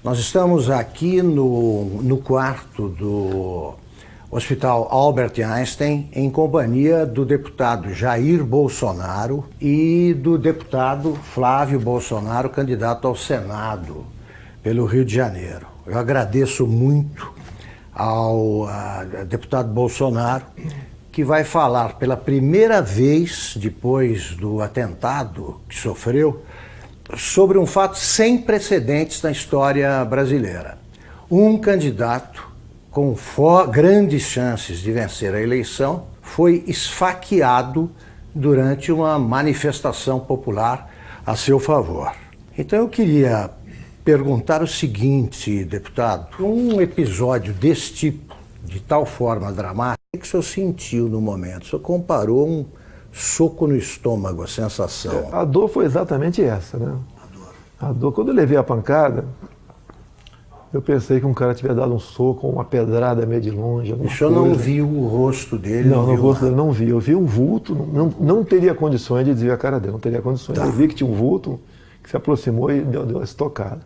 Nós estamos aqui no quarto do Hospital Albert Einstein, em companhia do deputado Jair Bolsonaro e do deputado Flávio Bolsonaro, candidato ao Senado pelo Rio de Janeiro. Eu agradeço muito ao deputado Bolsonaro, que vai falar pela primeira vez, depois do atentado que sofreu, sobre um fato sem precedentes na história brasileira. Um candidato com grandes chances de vencer a eleição foi esfaqueado durante uma manifestação popular a seu favor. Então eu queria perguntar o seguinte, deputado: um episódio desse tipo, de tal forma dramática, o que o senhor sentiu no momento? O senhor comparou um soco no estômago, a sensação. A dor foi exatamente essa, né? A dor, quando eu levei a pancada, eu pensei que um cara tivesse dado um soco, uma pedrada meio de longe. O senhor não viu o rosto dele? Não, no rosto dele não vi. Eu vi um vulto, não teria condições de desviar a cara dele, não teria condições. Tá. Eu vi que tinha um vulto que se aproximou e deu uma estocada.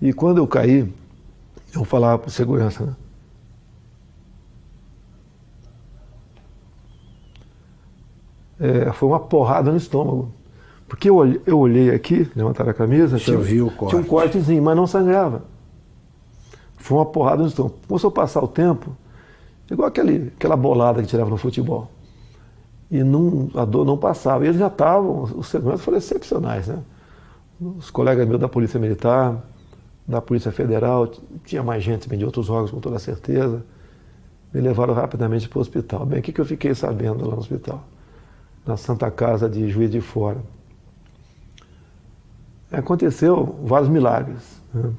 E quando eu caí, eu falava para o segurança, né? Foi uma porrada no estômago. Porque eu olhei aqui, levantaram a camisa, tinha um cortezinho, mas não sangrava. Foi uma porrada no estômago. Começou a passar o tempo, igual aquela bolada que tirava no futebol. E a dor não passava. E eles já estavam, os seguranças foram excepcionais, né? Os colegas meus da Polícia Militar, da Polícia Federal, tinha mais gente de outros órgãos, com toda certeza. Me levaram rapidamente para o hospital. Bem, o que eu fiquei sabendo lá no hospital? Na Santa Casa de Juiz de Fora. Aconteceu vários milagres, né?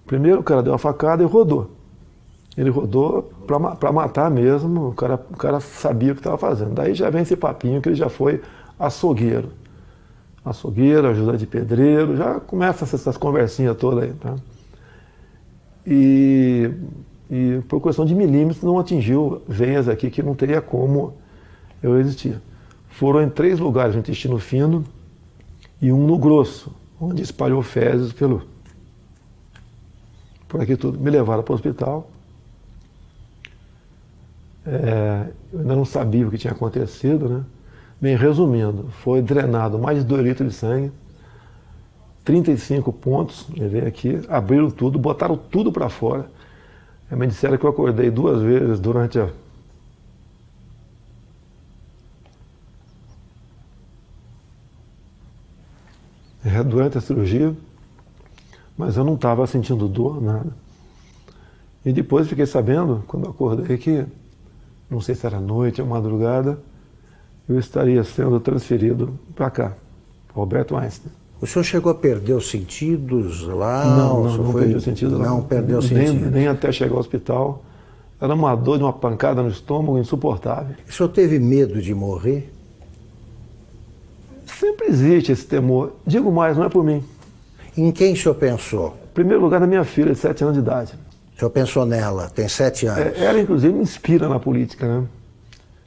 Primeiro o cara deu uma facada e rodou. Ele rodou para matar mesmo, o cara sabia o que estava fazendo. Daí já vem esse papinho que ele já foi açougueiro. Açougueiro, ajuda de pedreiro, já começa essas conversinhas todas aí. Tá? E por questão de milímetros não atingiu veias aqui que não teria como eu resistir. Foram em 3 lugares no intestino fino e um no grosso, onde espalhou fezes por aqui tudo. Me levaram para o hospital. Eu ainda não sabia o que tinha acontecido, né? Bem, resumindo, foi drenado mais de 2 litros de sangue, 35 pontos, levei aqui, abriram tudo, botaram tudo para fora. Me disseram que eu acordei 2 vezes durante a cirurgia, mas eu não estava sentindo dor, nada. E depois fiquei sabendo, quando eu acordei, que, não sei se era noite ou madrugada, eu estaria sendo transferido para cá, Alberto Einstein. O senhor chegou a perder os sentidos lá? Não perdi os sentidos lá. Não perdeu os sentidos? Nem até chegar ao hospital. Era uma dor de uma pancada no estômago insuportável. O senhor teve medo de morrer? Sempre existe esse temor. Digo mais, não é por mim. Em quem o senhor pensou? Em primeiro lugar, na minha filha, de 7 anos de idade. O senhor pensou nela, tem 7 anos. Ela, inclusive, me inspira na política, né?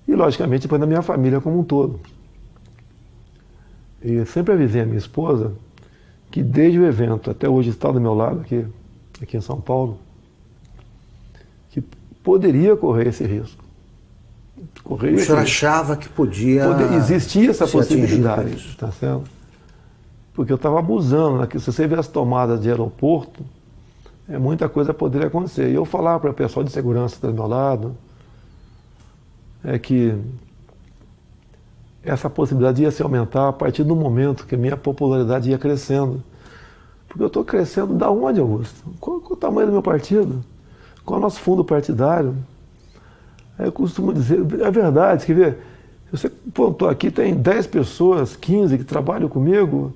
E, logicamente, depois da minha família como um todo. E sempre avisei a minha esposa que, desde o evento até hoje, está do meu lado, aqui em São Paulo, que poderia correr esse risco. O senhor achava que existia essa possibilidade, tá certo? Porque eu estava abusando, né? Se você vê as tomadas de aeroporto, muita coisa poderia acontecer. E eu falava para o pessoal de segurança do meu lado, que essa possibilidade ia se aumentar a partir do momento que a minha popularidade ia crescendo. Porque eu estou crescendo da onde, Augusto? Qual o tamanho do meu partido? Qual é o nosso fundo partidário? Eu costumo dizer, é verdade, quer ver? Você pontou aqui, tem 10 pessoas, 15 que trabalham comigo,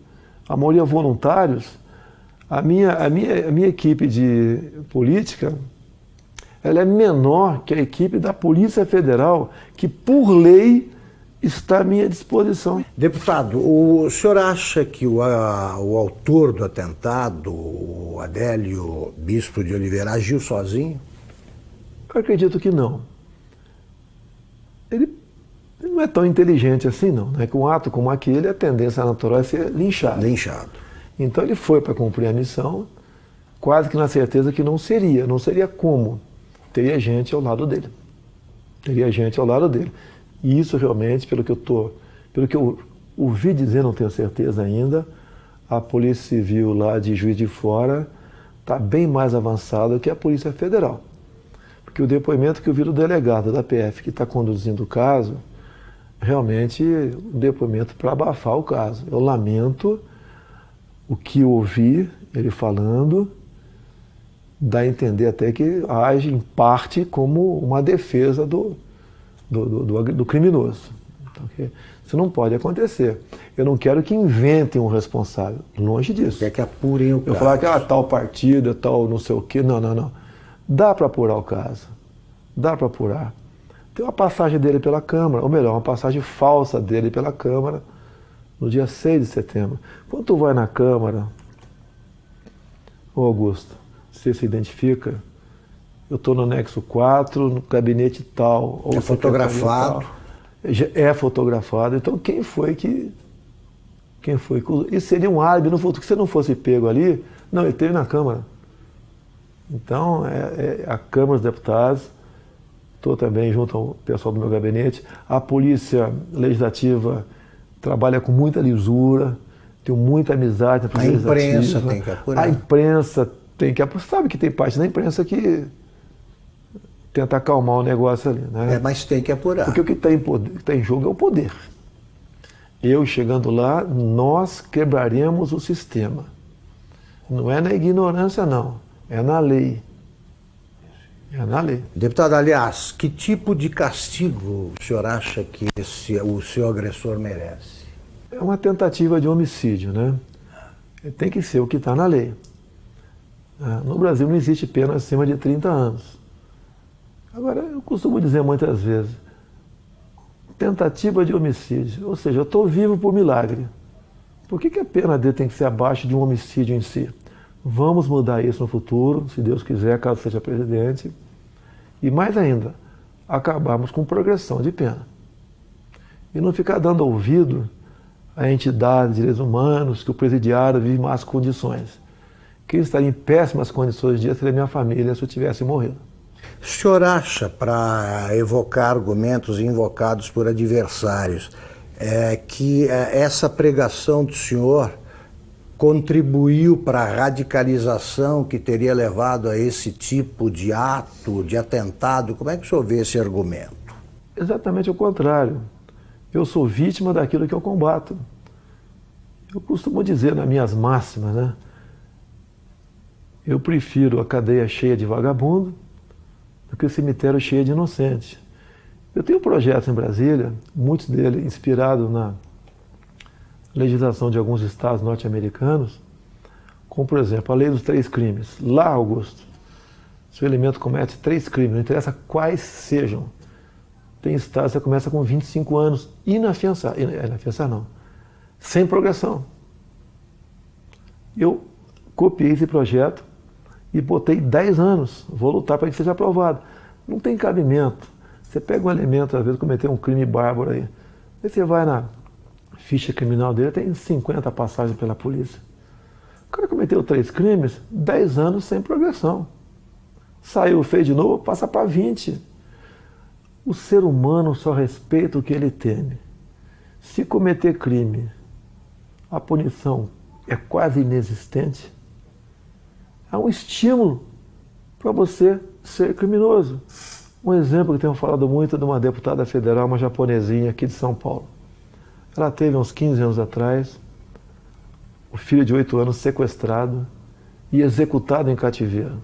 a maioria voluntários. A minha equipe de política, ela é menor que a equipe da Polícia Federal, que por lei está à minha disposição. Deputado, o senhor acha que o autor do atentado, o Adélio Bispo de Oliveira, agiu sozinho? Eu acredito que não. Ele não é tão inteligente assim, não. Né? Que um ato como aquele, a tendência natural é ser linchado. Linchado. Então ele foi para cumprir a missão, quase que na certeza que não seria como. Teria gente ao lado dele. Teria gente ao lado dele. E isso realmente, pelo que eu ouvi dizer, não tenho certeza ainda, a Polícia Civil lá de Juiz de Fora está bem mais avançada que a Polícia Federal. Porque o depoimento que eu vi do delegado da PF que está conduzindo o caso, realmente um depoimento para abafar o caso. Eu lamento o que eu ouvi ele falando, dá a entender até que age em parte como uma defesa do criminoso. Então, isso não pode acontecer. Eu não quero que inventem um responsável, longe disso. Quer que apurem o caso. Eu falar que tal partida, tal não sei o quê, não. Dá para apurar o caso, dá para apurar. Tem uma passagem dele pela Câmara, ou melhor, uma passagem falsa dele pela Câmara, no dia 6 de setembro. Quando tu vai na Câmara, ô Augusto, você se identifica, eu estou no anexo 4, no gabinete tal. Ou é fotografado. Tal. É fotografado. Então quem foi que... Isso seria um álibi no futuro, que se não fosse pego ali, não, ele esteve na Câmara. Então, a Câmara dos Deputados, estou também junto ao pessoal do meu gabinete, a Polícia Legislativa trabalha com muita lisura, tenho muita amizade na Polícia Legislativa. A imprensa tem que apurar. A imprensa tem que apurar. Sabe que tem parte da imprensa que tenta acalmar o negócio ali, né? Mas tem que apurar. Porque o que está em jogo é o poder. Eu chegando lá, nós quebraremos o sistema. Não é na ignorância, não. É na lei. É na lei. Deputado, aliás, que tipo de castigo o senhor acha que o seu agressor merece? É uma tentativa de homicídio, né? Tem que ser o que está na lei. No Brasil não existe pena acima de 30 anos. Agora, eu costumo dizer muitas vezes, tentativa de homicídio, ou seja, eu estou vivo por milagre. Por que a pena dele tem que ser abaixo de um homicídio em si? Vamos mudar isso no futuro, se Deus quiser, caso seja presidente. E mais ainda, acabarmos com progressão de pena. E não ficar dando ouvido a entidades de direitos humanos que o presidiário vive em más condições. Quem estaria em péssimas condições de dia seria minha família se eu tivesse morrido. O senhor acha, para evocar argumentos invocados por adversários, que essa pregação do senhor contribuiu para a radicalização que teria levado a esse tipo de ato, de atentado? Como é que o senhor vê esse argumento? Exatamente o contrário. Eu sou vítima daquilo que eu combato. Eu costumo dizer nas minhas máximas, né? Eu prefiro a cadeia cheia de vagabundo do que o cemitério cheio de inocentes. Eu tenho projetos em Brasília, muitos deles inspirados na legislação de alguns estados norte-americanos, como, por exemplo, a lei dos 3 crimes. Lá, Augusto, se o elemento comete 3 crimes, não interessa quais sejam, tem estados que você começa com 25 anos, inafiançado, não, sem progressão. Eu copiei esse projeto e botei 10 anos, vou lutar para que seja aprovado. Não tem cabimento. Você pega um elemento, às vezes, cometer um crime bárbaro aí você vai na ficha criminal dele, tem 50 passagens pela polícia. O cara cometeu 3 crimes, 10 anos sem progressão. Saiu, fez de novo, passa para 20. O ser humano só respeita o que ele teme. Se cometer crime, a punição é quase inexistente, há um estímulo para você ser criminoso. Um exemplo que tenho falado muito é de uma deputada federal, uma japonesinha aqui de São Paulo. Ela teve uns 15 anos atrás, o filho de 8 anos sequestrado e executado em cativeiro.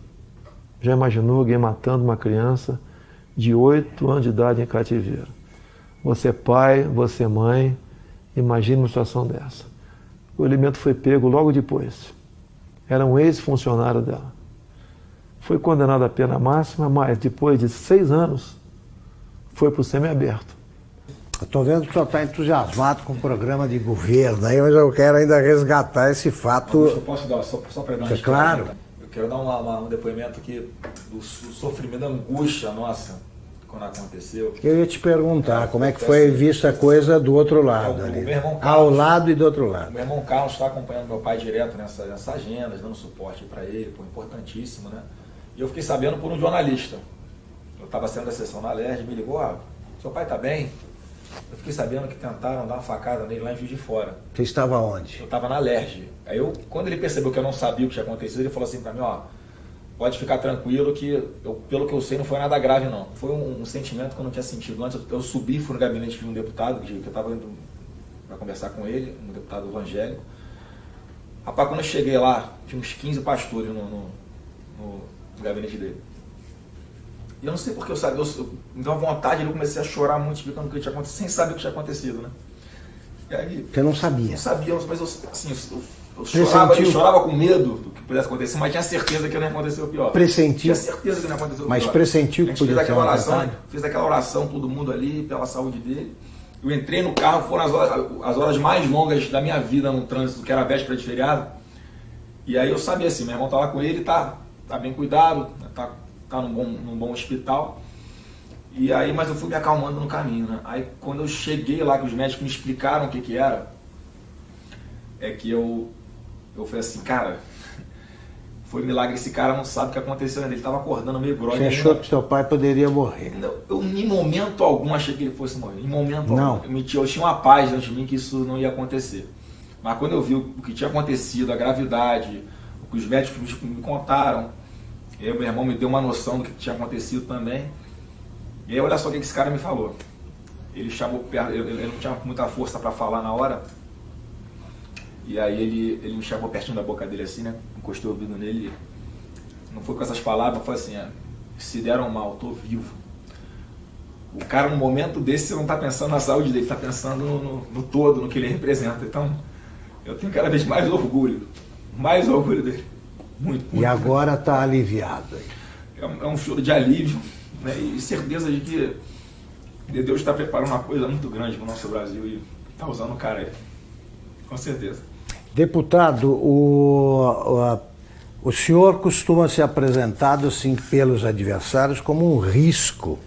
Já imaginou alguém matando uma criança de 8 anos de idade em cativeiro? Você é pai, você é mãe, imagine uma situação dessa. O elemento foi pego logo depois. Era um ex-funcionário dela. Foi condenado à pena máxima, mas depois de 6 anos, foi para o semiaberto. Eu estou vendo que o senhor está entusiasmado com o programa de governo, aí, mas eu quero ainda resgatar esse fato. Eu posso dar, só para dar uma história? Claro. Eu quero dar um depoimento aqui do sofrimento, da angústia nossa quando aconteceu. Eu ia te perguntar, como é que foi vista a coisa do outro lado ali? Meu irmão Carlos, ao lado e do outro lado. Meu irmão Carlos está acompanhando meu pai direto nessa agenda, dando suporte para ele, pô, importantíssimo, né? E eu fiquei sabendo por um jornalista. Eu estava sendo da sessão na LERJ, me ligou, seu pai está bem? Eu fiquei sabendo que tentaram dar uma facada nele lá em Juiz de Fora. Você estava onde? Eu estava na LERJ. Aí quando ele percebeu que eu não sabia o que tinha acontecido, ele falou assim para mim, pode ficar tranquilo que, pelo que eu sei, não foi nada grave não. Foi um sentimento que eu não tinha sentido antes. Eu subi, fui no gabinete de um deputado, que eu estava indo para conversar com ele, um deputado evangélico. Rapaz, quando eu cheguei lá, tinha uns 15 pastores no gabinete dele. E eu não sei porque eu me deu uma vontade, eu comecei a chorar muito, explicando o que tinha acontecido, sem saber o que tinha acontecido, né? E aí, você não sabia? Não sabia, mas eu chorava com medo do que pudesse acontecer, mas tinha certeza que não ia acontecer o pior. Pressentiu? Tinha certeza que não ia acontecer o pior. Mas pressentiu que podia ser fiz aquela oração, todo mundo ali, pela saúde dele. Eu entrei no carro, foram as horas mais longas da minha vida no trânsito, que era a véspera de feriado. E aí eu sabia assim, meu irmão tá lá com ele, tá bem cuidado, tá num bom hospital. E aí, mas eu fui me acalmando no caminho, né? Aí quando eu cheguei lá, que os médicos me explicaram o que era, é que eu falei assim, cara, foi milagre, esse cara não sabe o que aconteceu, ele estava acordando meio grogue. Você achou que seu pai poderia morrer? Eu em momento algum achei que ele fosse morrer, em momento não. Algum. Eu tinha uma paz dentro de mim que isso não ia acontecer. Mas quando eu vi o que tinha acontecido, a gravidade, o que os médicos me contaram, meu irmão me deu uma noção do que tinha acontecido também. E aí olha só o que esse cara me falou. Ele chamou perto, ele não tinha muita força para falar na hora. E aí ele me chamou pertinho da boca dele assim, né? Encostou o ouvido nele. Não foi com essas palavras, foi assim, se deram mal, tô vivo. O cara, num momento desse, não está pensando na saúde dele, está pensando no todo, no que ele representa. Então, eu tenho cada vez mais orgulho dele. Muito. E agora está aliviado. É um choro de alívio, né? E certeza de que Deus está preparando uma coisa muito grande para o nosso Brasil e está usando o cara aí. Com certeza. Deputado, o senhor costuma ser apresentado assim, pelos adversários como um risco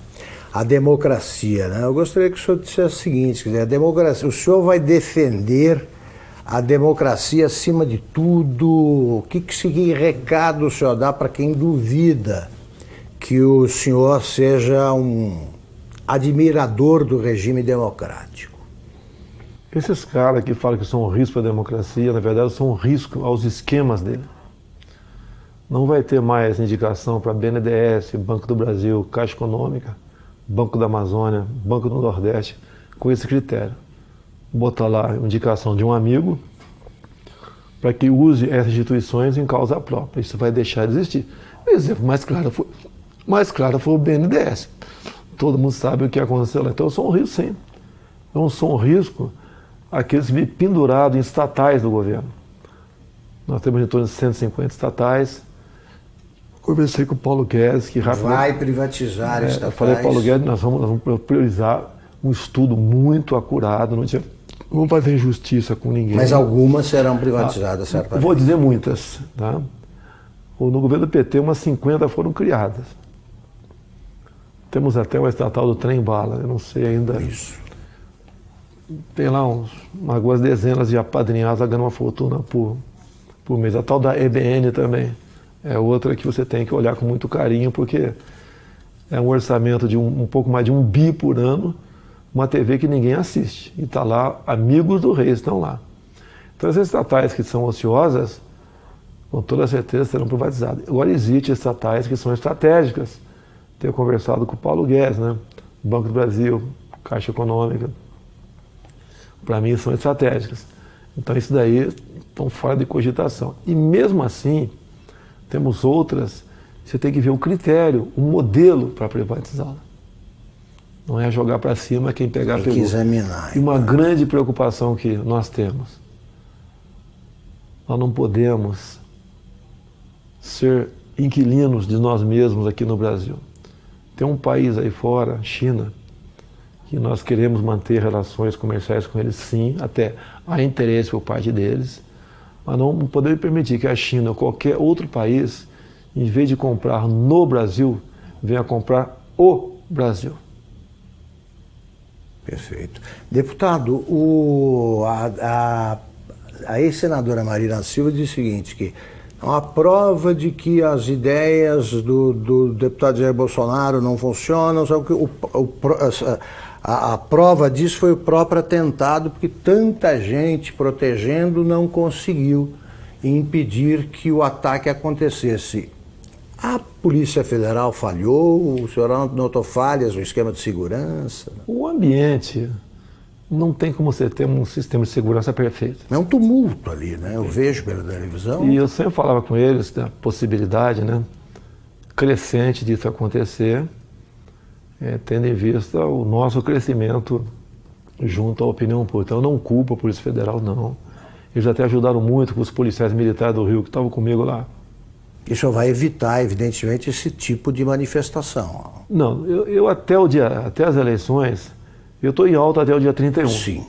à democracia, né? Eu gostaria que o senhor dissesse o seguinte, quer dizer, a democracia, o senhor vai defender a democracia acima de tudo? Que recado o senhor dá para quem duvida que o senhor seja um admirador do regime democrático? Esses caras que falam que são um risco para a democracia, na verdade, são um risco aos esquemas dele. Não vai ter mais indicação para BNDES, Banco do Brasil, Caixa Econômica, Banco da Amazônia, Banco do Nordeste, com esse critério. Botar lá a indicação de um amigo para que use essas instituições em causa própria. Isso vai deixar de existir. O exemplo mais claro foi o BNDES. Todo mundo sabe o que aconteceu lá. Então eu sou um risco, sim. Eu não sou um risco àqueles que vivem pendurados em estatais do governo. Nós temos em torno de 150 estatais. Conversei com o Paulo Guedes, que rapidamente... Vai privatizar estatais. Eu falei, Paulo Guedes, nós vamos priorizar um estudo muito acurado, não vamos fazer injustiça com ninguém. Mas algumas serão privatizadas, certamente. Vou dizer muitas. Tá? No governo do PT, umas 50 foram criadas. Temos até uma estatal do trem-bala, eu não sei ainda. Isso. Tem lá algumas dezenas de apadrinhados ganhando uma fortuna por mês. A tal da EBN também é outra que você tem que olhar com muito carinho, porque é um orçamento de um pouco mais de 1 bi por ano, uma TV que ninguém assiste. E está lá, amigos do rei estão lá. Então essas estatais que são ociosas, com toda certeza serão privatizadas. Agora existem estatais que são estratégicas. Tenho conversado com o Paulo Guedes, né? Banco do Brasil, Caixa Econômica. Para mim são estratégicas. Então isso daí estão fora de cogitação. E mesmo assim, temos outras, você tem que ver o critério, o modelo para privatizá-la. Não é jogar para cima quem pegar pegou. Tem que examinar. E uma grande preocupação que nós temos. Nós não podemos ser inquilinos de nós mesmos aqui no Brasil. Tem um país aí fora, China, que nós queremos manter relações comerciais com eles, sim, até há interesse por parte deles, mas não podemos permitir que a China ou qualquer outro país, em vez de comprar no Brasil, venha comprar o Brasil. Perfeito. Deputado, a ex-senadora Marina Silva diz o seguinte, que é uma prova de que as ideias do deputado Jair Bolsonaro não funcionam, só que a prova disso foi o próprio atentado, porque tanta gente protegendo não conseguiu impedir que o ataque acontecesse. A Polícia Federal falhou? O senhor notou falhas no esquema de segurança? O ambiente não tem como você ter um sistema de segurança perfeito. É um tumulto ali, né? Eu vejo pela televisão. E eu sempre falava com eles da possibilidade, né, crescente disso acontecer, tendo em vista o nosso crescimento junto à opinião pública. Então eu não culpo a Polícia Federal, não. Eles até ajudaram muito com os policiais militares do Rio que estavam comigo lá. Isso vai evitar, evidentemente, esse tipo de manifestação. Não, eu até as eleições, eu estou em alta até o dia 31. Sim.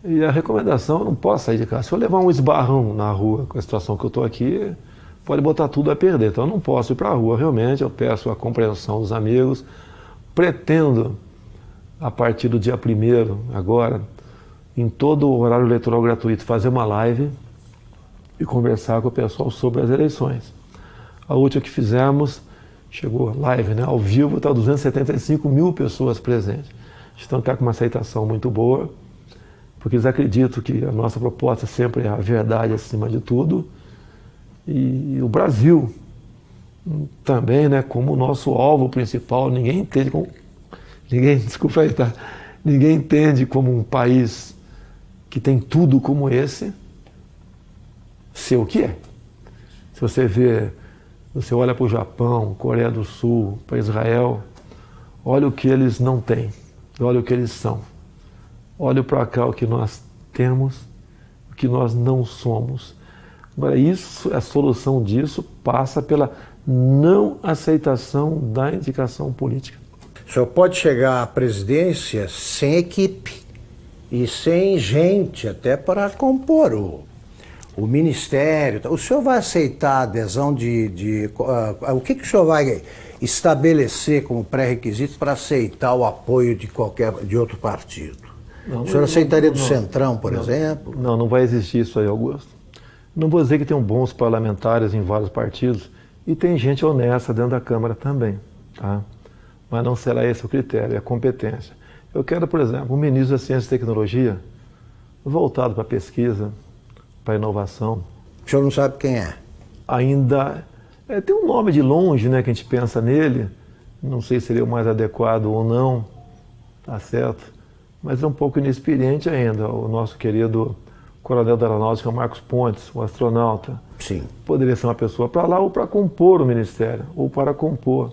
E a recomendação, eu não posso sair de casa. Se eu levar um esbarrão na rua com a situação que eu estou aqui, pode botar tudo a perder. Então eu não posso ir para a rua, realmente. Eu peço a compreensão dos amigos. Pretendo, a partir do dia 1º, agora, em todo o horário eleitoral gratuito, fazer uma live e conversar com o pessoal sobre as eleições. A última que fizemos, chegou live, né, ao vivo, está 275 mil pessoas presentes. Então está com uma aceitação muito boa, porque eles acreditam que a nossa proposta sempre é a verdade acima de tudo. E o Brasil também, né, como o nosso alvo principal, ninguém entende como um país que tem tudo como esse, ser o que é. Se você olha para o Japão, Coreia do Sul, para Israel, olha o que eles não têm, olha o que eles são. Olha para cá o que nós temos, o que nós não somos. Agora, a solução disso passa pela não aceitação da indicação política. O senhor pode chegar à presidência sem equipe e sem gente, até para compor o ministério. O senhor vai aceitar a adesão o que o senhor vai estabelecer como pré-requisito para aceitar o apoio de outro partido? O senhor aceitaria do Centrão, por exemplo? Não vai existir isso aí, Augusto. Não vou dizer que tem bons parlamentares em vários partidos e tem gente honesta dentro da Câmara também, tá? Mas não será esse o critério, é a competência. Eu quero, por exemplo, um ministro da Ciência e Tecnologia voltado para a pesquisa, para a inovação. O senhor não sabe quem é? Ainda tem um nome de longe, né, que a gente pensa nele, não sei se seria o mais adequado ou não, tá certo, mas é um pouco inexperiente ainda, o nosso querido coronel da Aeronáutica, Marcos Pontes, o astronauta. Sim. Poderia ser uma pessoa para lá ou para compor o ministério, ou para compor.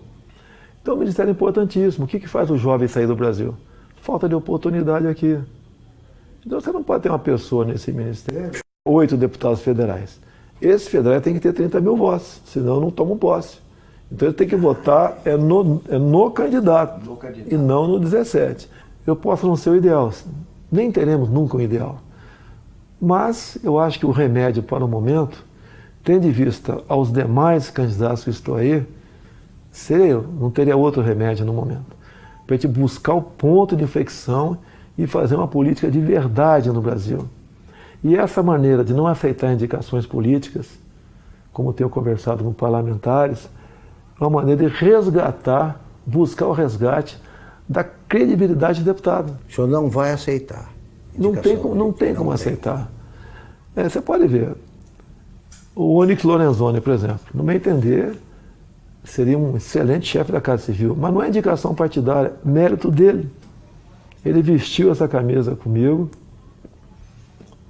Então o ministério é importantíssimo. O que faz o jovem sair do Brasil? Falta de oportunidade aqui. Então você não pode ter uma pessoa nesse ministério, 8 deputados federais. Esses federais têm que ter 30 mil votos, senão não tomam posse. Então ele tem que votar no candidato, e não no 17. Eu posso não ser o ideal, nem teremos nunca um ideal. Mas eu acho que o remédio para o momento, tendo em vista aos demais candidatos que estão aí, seria eu, não teria outro remédio no momento. Para a gente buscar o ponto de inflexão e fazer uma política de verdade no Brasil. E essa maneira de não aceitar indicações políticas, como tenho conversado com parlamentares, é uma maneira de resgatar, buscar o resgate da credibilidade do deputado. O senhor não vai aceitar? Não tem como aceitar. Você pode ver, o Onyx Lorenzoni, por exemplo, no meu entender, seria um excelente chefe da Casa Civil, mas não é indicação partidária, mérito dele. Ele vestiu essa camisa comigo,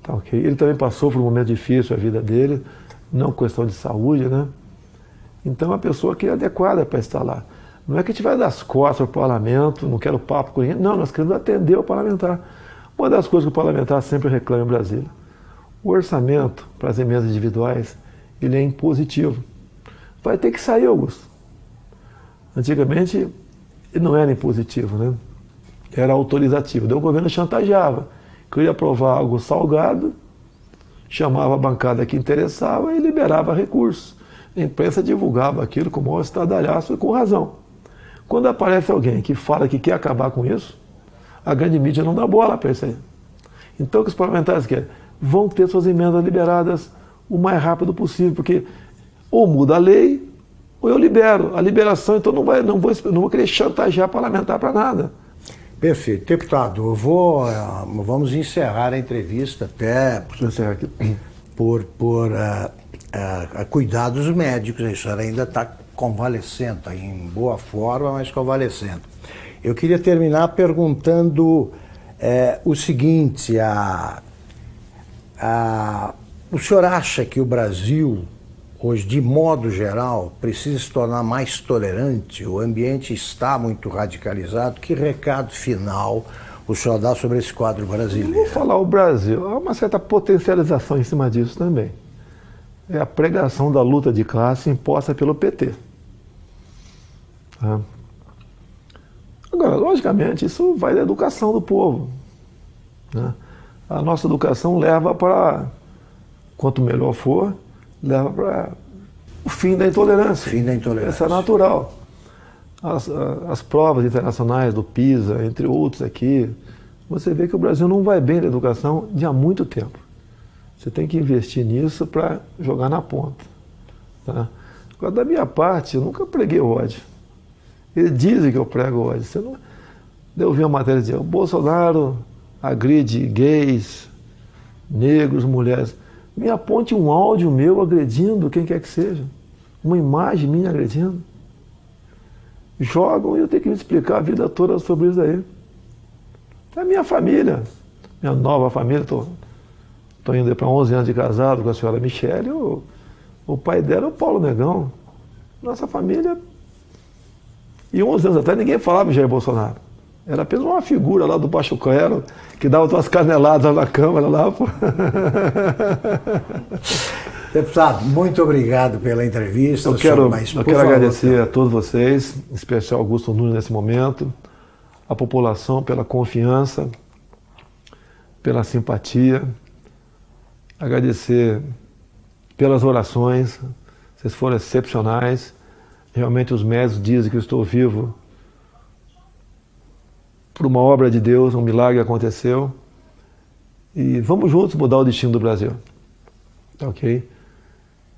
tá ok? Ele também passou por um momento difícil a vida dele, não questão de saúde, né? Então é uma pessoa que é adequada para estar lá. Não é que a gente vai dar as costas para o parlamento, não quero papo com ninguém, não, nós queremos atender o parlamentar. Uma das coisas que o parlamentar sempre reclama em Brasília, o orçamento para as emendas individuais, ele é impositivo. Vai ter que sair, Augusto. Antigamente, ele não era impositivo, né? Era autorizativo. Daí o governo chantageava. Queria aprovar algo salgado, chamava a bancada que interessava e liberava recursos. A imprensa divulgava aquilo com o maior estardalhaço e com razão. Quando aparece alguém que fala que quer acabar com isso, a grande mídia não dá bola para isso aí. Então o que os parlamentares querem? Vão ter suas emendas liberadas o mais rápido possível, porque ou muda a lei, ou eu libero. A liberação, então, não vou querer chantagear parlamentar para nada. Perfeito. Deputado, vamos encerrar a entrevista até por cuidados médicos. A senhora ainda está convalescendo, está em boa forma, mas convalescendo. Eu queria terminar perguntando o seguinte, o senhor acha que o Brasil, hoje, de modo geral, precisa se tornar mais tolerante? O ambiente está muito radicalizado. Que recado final o senhor dá sobre esse quadro brasileiro? Vou falar o Brasil. Há uma certa potencialização em cima disso também. É a pregação da luta de classe imposta pelo PT. Agora, logicamente, isso vai da educação do povo. A nossa educação leva para, quanto melhor for, leva para o fim da intolerância. Fim da intolerância. Isso é natural. As provas internacionais do PISA, entre outros aqui, você vê que o Brasil não vai bem na educação de há muito tempo. Você tem que investir nisso para jogar na ponta. Tá? Agora, da minha parte, eu nunca preguei ódio. Eles dizem que eu prego ódio. Você não... Eu vi uma matéria dizendo: o Bolsonaro agride gays, negros, mulheres. Me aponte um áudio meu agredindo quem quer que seja. Uma imagem minha agredindo. Jogam e eu tenho que me explicar a vida toda sobre isso aí. É a minha família, minha nova família. Estou indo para 11 anos de casado com a senhora Michele. O pai dela é o Paulo Negão. Nossa família. E 11 anos atrás ninguém falava de Jair Bolsonaro. Era apenas uma figura lá do Baixo Clero que dava umas caneladas na Câmara lá. Pô. Deputado, muito obrigado pela entrevista. Eu quero agradecer a todos vocês, em especial Augusto Nunes nesse momento, a população pela confiança, pela simpatia, agradecer pelas orações, vocês foram excepcionais. Realmente os médicos dizem que eu estou vivo por uma obra de Deus, um milagre aconteceu. E vamos juntos mudar o destino do Brasil. Tá ok?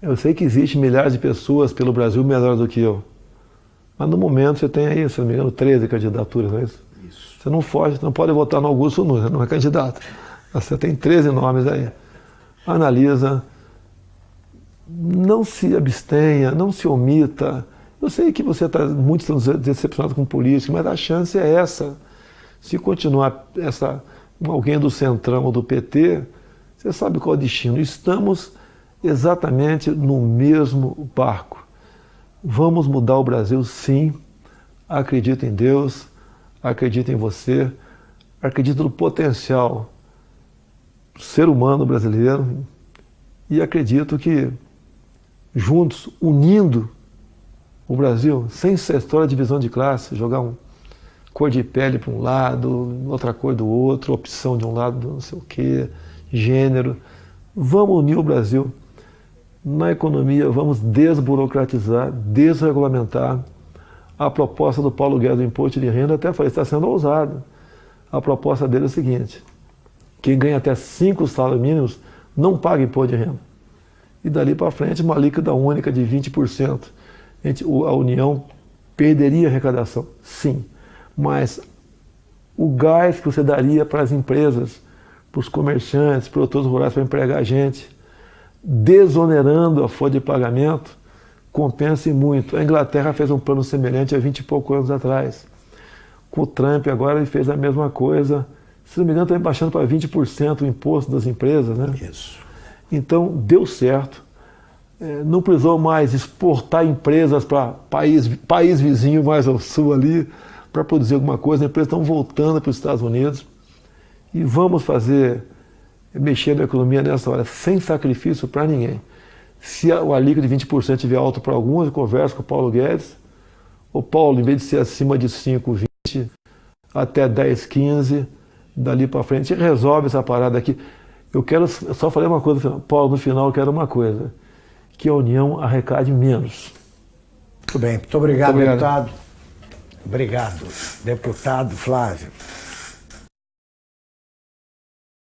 Eu sei que existem milhares de pessoas pelo Brasil melhor do que eu. Mas no momento você tem aí, se não me engano, 13 candidaturas, não é isso? Isso. Você não foge, você não pode votar no Augusto Nunes, não é candidato. Você tem 13 nomes aí. Analisa, não se abstenha, não se omita. Eu sei que você está muito decepcionado com política, mas a chance é essa. Se continuar alguém do Centrão ou do PT, você sabe qual é o destino. Estamos exatamente no mesmo barco. Vamos mudar o Brasil, sim. Acredito em Deus, acredito em você, acredito no potencial do ser humano brasileiro e acredito que juntos, unindo o Brasil, sem essa história de divisão de classe, jogar cor de pele para um lado, outra cor do outro, opção de um lado, não sei o quê, gênero. Vamos unir o Brasil. Na economia, vamos desburocratizar, desregulamentar. A proposta do Paulo Guedes do imposto de renda, até falei, está sendo ousada. A proposta dele é a seguinte: quem ganha até 5 salários mínimos não paga imposto de renda. E dali para frente, uma líquida única de 20%. A União perderia a arrecadação, sim. Mas o gás que você daria para as empresas, para os comerciantes, para os produtores rurais, para empregar a gente, desonerando a folha de pagamento, compensa muito. A Inglaterra fez um plano semelhante há 20 e poucos anos atrás. Com o Trump agora ele fez a mesma coisa. Se não me engano, está baixando para 20% o imposto das empresas, né? Isso. Então, deu certo. Não precisou mais exportar empresas para país vizinho mais ao sul ali, para produzir alguma coisa. As empresas estão voltando para os Estados Unidos. E vamos mexer na economia nessa hora, sem sacrifício para ninguém. Se o alíquota de 20% estiver alto para alguns, eu converso com o Paulo Guedes. O Paulo, em vez de ser acima de 5, 20, até 10, 15, dali para frente, resolve essa parada aqui. Eu só falei uma coisa, Paulo, no final eu quero uma coisa, que a União arrecade menos. Muito bem, muito obrigado, deputado. Obrigado, deputado Flávio.